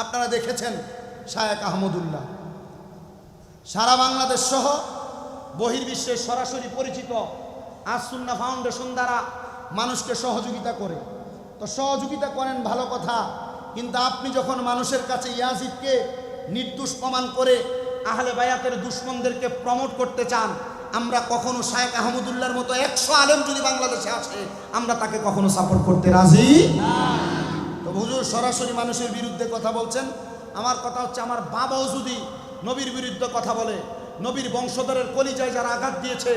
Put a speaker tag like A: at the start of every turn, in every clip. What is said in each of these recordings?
A: আপনারা দেখেছেন শায়েখ আহমদুল্লাহ সারা বাংলাদেশ সহ বহির্বিশ্বে সরাসরি পরিচিত আজ সুন্নাহ ফাউন্ডেশন দ্বারা মানুষকে সহযোগিতা করে। তো সহযোগিতা করেন ভালো কথা, কিন্তু আপনি যখন মানুষের কাছে ইয়াজিদকে নির্দোষ প্রমাণ করে আহলে বায়াতের দুশমনদেরকে প্রমোট করতে চান, আমরা কখনো শায়েখ আহমদুল্লাহর মতো 100 আলেম যদি বাংলাদেশে আসে আমরা তাকে কখনো সাপোর্ট করতে রাজি না। তো হুজুর সরাসরি মানুষের বিরুদ্ধে কথা বলছেন। আমার কথা হচ্ছে, আমার বাবাও যদি নবীর বিরুদ্ধে কথা বলে, নবীর বংশধরের কলিজায় যারা আঘাত দিয়েছে,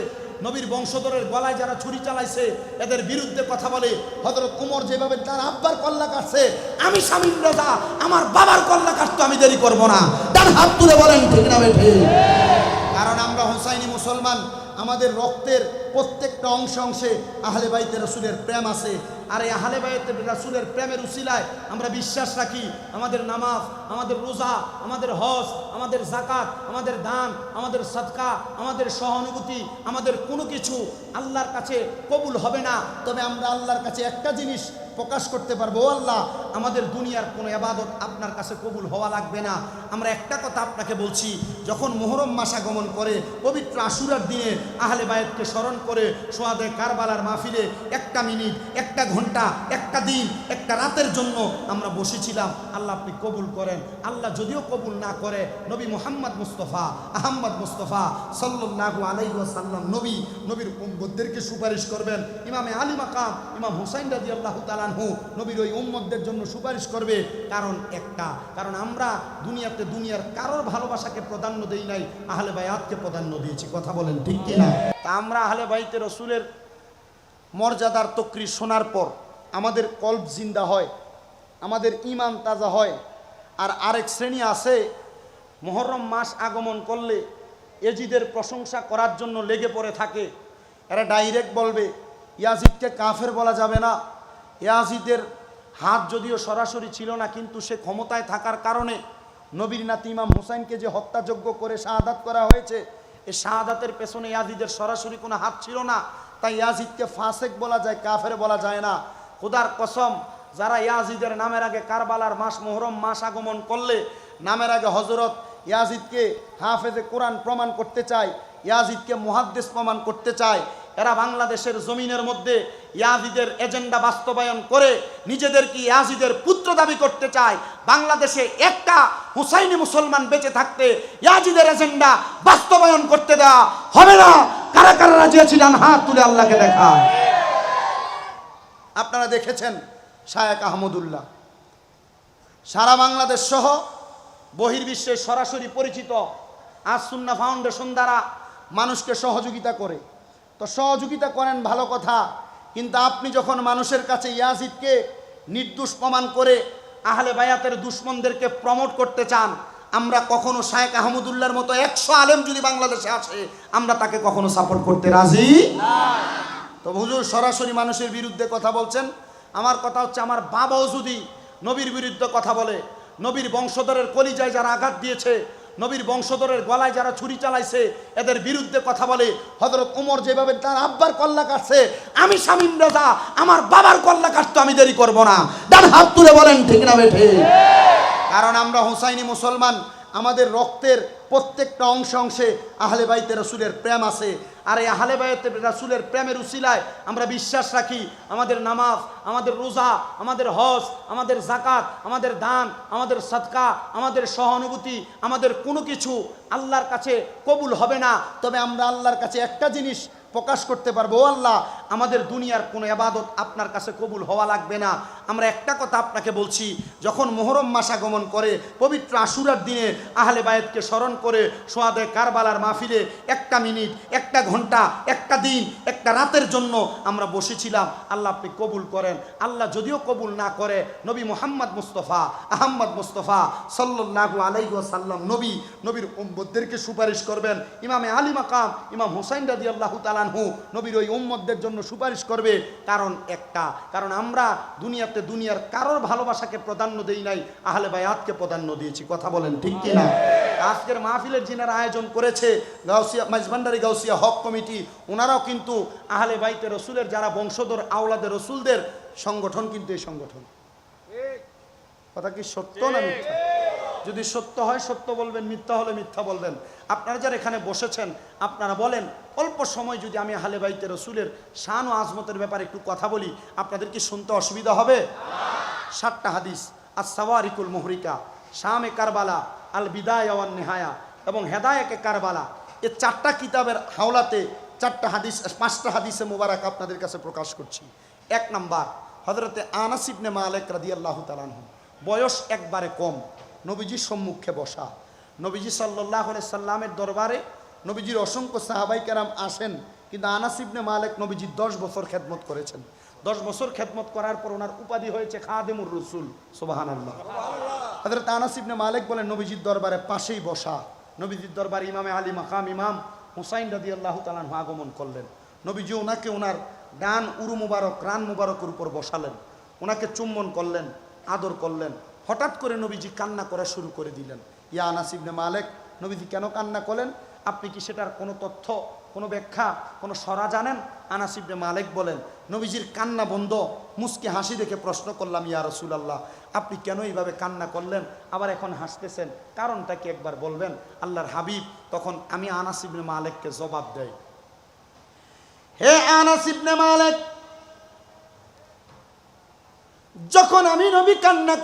A: নবীর বংশধরের গলায় যারা ছুরি চালাইছে, এদের বিরুদ্ধে কথা বলে, হযরত ওমর যেভাবে তার আব্বার কল্লা কাটছে, আমি শামীম রাজা আমার বাবার কল্লা কাটতে আমি দেরি করব না। তার হাত তুলে বলেন ঠিক না বেঠে? কারণ আমরা হুসাইনি মুসলমান, আমাদের রক্তের প্রত্যেকটা অংশে আহলে বাইতে রাসূলের প্রেম আছে। আর এই আহলে বাইতে রাসূলের প্রেমের উসিলায় আমরা বিশ্বাস রাখি আমাদের নামাজ, আমাদের রোজা, আমাদের হজ, আমাদের যাকাত, আমাদের দান, আমাদের সাদকা, আমাদের সহানুভূতি, আমাদের কোনো কিছু আল্লাহর কাছে কবুল হবে না। তবে আমরা আল্লাহর কাছে একটা জিনিস প্রকাশ করতে পারবো, ও আল্লাহ আমাদের দুনিয়ার কোনো ইবাদত আপনার কাছে কবুল হওয়া লাগবে না। আমরা একটা কথা আপনাকে বলছি, যখন মুহররম মাস আগমন করে পবিত্র আশুরার দিনে আহলে বায়াতকে স্মরণ করে সোহাদে কারবালার মাহফিলে একটা মিনিট, একটা ঘন্টা, একটা দিন, একটা রাতের জন্য আমরা বসেছিলাম। আল্লাহ আপনি কবুল করেন। আল্লাহ যদিও কবুল না করে, নবী মুহাম্মদ মুস্তাফা আহমদ মুস্তাফা সাল্লাল্লাহু আলাইহি ওয়াসাল্লাম নবীর উম্মতদেরকে সুপারিশ করবেন। ইমামে আলী মাকাম ইমাম হুসাইন রাদিয়াল্লাহু তাআলা নবীর ওই উম্মতদের জন্য সুপারিশ করবে। কারণ আমরা দুনিয়ার কারোর ভালোবাসাকে প্রাধান্য দেই নাই, আহলে বায়াতকে প্রাধান্য দিয়েছি। কথা বলেন ঠিক কিনা? তা আমরা আহলে বাইতে রাসূলের মর্যাদার তকরির শোনার পর আমাদের কলব জিন্দা হয়, আমাদের ঈমান তাজা হয়। আর আরেক শ্রেণী আছে, মুহররম মাস আগমন করলে এজিদের প্রশংসা করার জন্য লেগে পড়ে থাকে। এরা ডাইরেক্ট বলবে ইয়াজিদকে কাফের বলা যাবে না। ইয়াজিদের হাত যদিও সরাসরি ছিল না, কিন্তু সে ক্ষমতায় থাকার কারণে নবীর নাতি ইমাম হুসাইনকে যে হত্যাযজ্ঞ করে শাহাদাত করা হয়েছে, এই শাহাদাতের পেছনে ইয়াজিদের সরাসরি কোনো হাত ছিল না। তাই ইয়াজিদকে ফাসেক বলা যায়, কাফের বলা যায় না। খোদার কসম, যারা ইয়াজিদের নামের আগে কারবালার মাস মুহররম মাস আগমন করলে নামের আগে হযরত ইয়াজিদকে হাফেজে কোরআন প্রমাণ করতে চায়, ইয়াজিদকে মুহাদ্দিস প্রমাণ করতে চায়, এরা বাংলাদেশের জমিনের মধ্যে ইয়াজিদের এজেন্ডা বাস্তবায়ন করে নিজেদেরকে ইয়াজিদের পুত্র দাবি করতে চায়। বাংলাদেশে একটা হুসাইনি মুসলমান বেঁচে থাকতে ইয়াজিদের এজেন্ডা বাস্তবায়ন করতে দেওয়া হবে না। কারা কারা রাজি আছেন হাত তুলে আল্লাহকে দেখায়। আপনারা দেখেছেন শায়েখ আহমদুল্লাহ সারা বাংলাদেশ সহ বহির্বিশ্বে সরাসরি পরিচিত আজ সুন্নাহ ফাউন্ডেশন দ্বারা মানুষকে সহযোগিতা করে। তো সহযোগিতা করেন ভালো কথা, কিন্তু আপনি যখন মানুষের কাছে ইয়াজিদকে নির্দোষ প্রমাণ করে আহলে বায়াতের দুশমনদেরকে প্রমোট করতে চান, আমরা কখনো শায়েখ আহমদুল্লাহর মতো 100 আলেম যদি বাংলাদেশে আসে আমরা তাকে কখনো সাপোর্ট করতে রাজি না। তো হুজুর সরাসরি মানুষের বিরুদ্ধে কথা বলছেন। আমার কথা হচ্ছে, আমার বাবাও যদি নবীর বিরুদ্ধে কথা বলে, নবীর বংশধরের কলিজায় যারা আঘাত দিয়েছে, নবীর বংশধরের গলায় যারা ছুরি চালাইছে, এদের বিরুদ্ধে কথা বলে, হযরত ওমর যেভাবে তার আব্বার কল্লা কাটছে, আমি শামীম রাজা আমার বাবার কল্লা কাটতে আমি দেরি করব না। তার হাত তুলে বলেন ঠিক না বেঠে? কারণ আমরা হুসাইনি মুসলমান, আমাদের রক্তের প্রত্যেকটা অংশে আহলে বাইতে রাসূলের প্রেম আছে। আর এই আহলে বাইতে রাসূলের প্রেমের উসিলায় আমরা বিশ্বাস রাখি আমাদের নামাজ, আমাদের রোজা, আমাদের হজ, আমাদের যাকাত, আমাদের দান, আমাদের সাদকা, আমাদের সহানুভূতি, আমাদের কোনো কিছু আল্লাহর কাছে কবুল হবে না। তবে আমরা আল্লাহর কাছে একটা জিনিস প্রকাশ করতে পারবো, ও আল্লাহ আমাদের দুনিয়ার কোনো ইবাদত আপনার কাছে কবুল হওয়া লাগবে না। আমরা একটা কথা আপনাকে বলছি, যখন মুহররম মাস আগমন করে পবিত্র আশুরার দিনে আহলে বায়াতকে স্মরণ করে সোহাদে কারবালার মাহফিলে একটা মিনিট, একটা ঘন্টা, একটা দিন, একটা রাতের জন্য আমরা বসেছিলাম। আল্লাহ আপনি কবুল করেন। আল্লাহ যদিও কবুল না করে, নবী মুহাম্মদ মুস্তাফা আহমদ মুস্তাফা সাল্লাল্লাহু আলাইহি ওয়াসাল্লাম নবীর উম্মতদেরকে সুপারিশ করবেন। ইমামে আলী মাকাম ইমাম হুসাইন রাদিয়াল্লাহু তাআলা নবীর ওই উম্মতদের জন্য সুপারিশ করবে। কারণ আমরা দুনিয়ার কারোর ভালোবাসাকে প্রাধান্য দেই নাই, আহলে বায়াতকে প্রাধান্য দিয়েছি। কথা বলেন ঠিক কিনা? আজকের মাহফিলের যিনারা আয়োজন করেছে গাউসিয়া মাইজভান্ডারি গাউসিয়া হক কমিটি, ওনারাও কিন্তু আহলে বাইতে রাসূলের যারা বংশধর আওলাদে রাসূলদের সংগঠন, কিন্তু এই সংগঠন কথা কি সত্য না মিথ্যা? যদি সত্য হয় সত্য বলবেন, মিথ্যা হলে মিথ্যা বলবেন। আপনারা যারা এখানে বসেছেন আপনারা বলেন, অল্প সময় যদি আমি আহলে বাইতে রসুলের শান ও আজমতের ব্যাপারে একটু কথা বলি, আপনাদের কি শুনতে অসুবিধা হবে? 7টা হাদিস, আস-সাওয়ারিকুল মুহরিকা, শামে কারবালা, আল বিদায়া ওয়ান নিহায়া এবং হেদায়াকে কারবালা, এই 4টা কিতাবের হাওলাতে 4টা হাদিস, 5টা হাদিসে মুবারক আপনাদের কাছে প্রকাশ করছি। 1 নাম্বার, হযরতে আনাস ইবনে মালিক রাদিয়াল্লাহু তাআলা আনহু, বয়স একবারে কম, নবীজির সম্মুখে বসা। নবীজি সাল্লাল্লাহু আলাইহি সাল্লামের দরবারে নবীজির অসংখ্য সাহাবাই কেরাম আসেন, কিন্তু আনাস ইবনে মালিক নবীজির 10 বছর খেদমত করেছেন। 10 বছর খেদমত করার পর ওনার উপাধি হয়েছে খাদেমুর রসুল। সুবহানাল্লাহ। হযরত আনাস ইবনে মালিক বলেন, নবীজির দরবারে পাশেই বসা। নবীজির দরবারে ইমামে আলী মাকাম ইমাম হুসাইন রাদিয়াল্লাহু তাআলা আনহু আগমন করলেন। নবীজি ওনাকে ওনার ডান উরু মুবারক, রান মুবারকের উপর বসালেন, ওনাকে চুম্বন করলেন, আদর করলেন। হঠাৎ করে নবীজি কান্না করা শুরু করে দিলেন। ইয়া আনাস ইবনে মালিক, নবীজি কেন কান্না করলেন? আপনি কি সেটার কোনো তথ্য, কোনো ব্যাখ্যা, কোনো সরা জানেন? আনাস ইবনে মালিক বলেন, নবীজির কান্না বন্ধ, মুস্কি হাসি দেখে প্রশ্ন করলাম, ইয়া রাসূলুল্লাহ, আপনি কেন এইভাবে কান্না করলেন, আবার এখন হাসতেছেন, কারণটা কি একবার বলবেন? আল্লাহর হাবিব তখন আমি আনাস ইবনে মালিককে জবাব দেয়, হে আনাস ইবনে মালিক, যখন আমি নবী কান্না